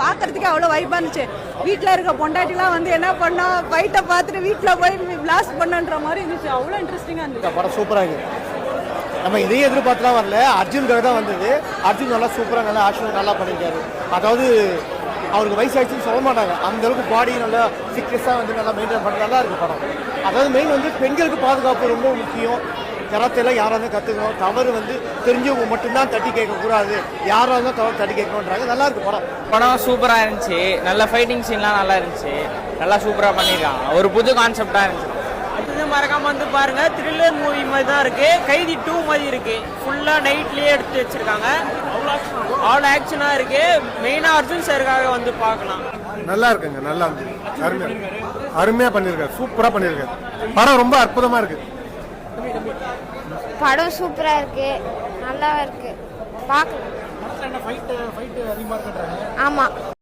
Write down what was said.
பாக்குறதுக்கு அவ்வளவு வைப்பா இருந்துச்சு. வீட்டுல இருக்க பொண்டாட்டிலாம் வந்து என்ன பண்ணோம், ஃபைட்டை பார்த்துட்டு வீட்டுல போய் பிளாஸ்ட் பண்ணுன்ற மாதிரி இருந்துச்சு. அவ்வளவு இன்ட்ரெஸ்டிங்கா இருந்துச்சு. படம் சூப்பரா இருக்கு. நம்ம இதையும் எதிர்பார்த்துலாம் வரல, அர்ஜுனுக்காக தான் வந்தது. அர்ஜுன் நல்லா சூப்பரா நல்லா ஆக்ஷன் நல்லா பண்ணியிருக்காரு. அதாவது அவருக்கு வயசாகிடுச்சுன்னு சொல்ல மாட்டாங்க, அந்த அளவுக்கு பாடி நல்லா ஃபிட்னஸாக வந்து நல்லா மெயின்டைன் பண்ண நல்லா இருக்கு படம். அதாவது மெயின் வந்து பெண்களுக்கு பாதுகாப்பு ரொம்ப முக்கியம். கராத்தெல்லாம் யாராக இருந்தாலும் கற்றுக்கணும். தவறு வந்து தெரிஞ்சவங்க மட்டும்தான் தட்டி கேட்கக்கூடாது, யாராக இருந்தாலும் தவறு தட்டி கேட்கணுன்றாங்க. நல்லா இருக்கு படம். படம் சூப்பராக இருந்துச்சு. நல்ல ஃபைட்டிங் சீன்லாம் நல்லா இருந்துச்சு. நல்லா சூப்பராக பண்ணியிருக்காங்க. ஒரு புது கான்செப்டாக இருந்துச்சு. அடுத்தது மறக்காம வந்து பாருங்க. த்ரில்லர் மூவி மாதிரி தான் இருக்கு. கைதி 2 மாதிரி இருக்கு. ஃபுல்லா நைட்லயே எடுத்து வச்சிருக்காங்க. ஆல் ஆக்ஷனா இருக்கு. மெயினா அர்ஜுன் சாருக்காக வந்து பார்க்கலாம். நல்லா இருக்குங்க, நல்லா இருக்கு. அருமையா பண்ணிருக்காரு, சூப்பரா பண்ணிருக்காரு. படம் ரொம்ப அற்புதமா இருக்கு. படம் சூப்பரா இருக்கு, நல்லா இருக்கு, பார்க்கலாம். ஆமா.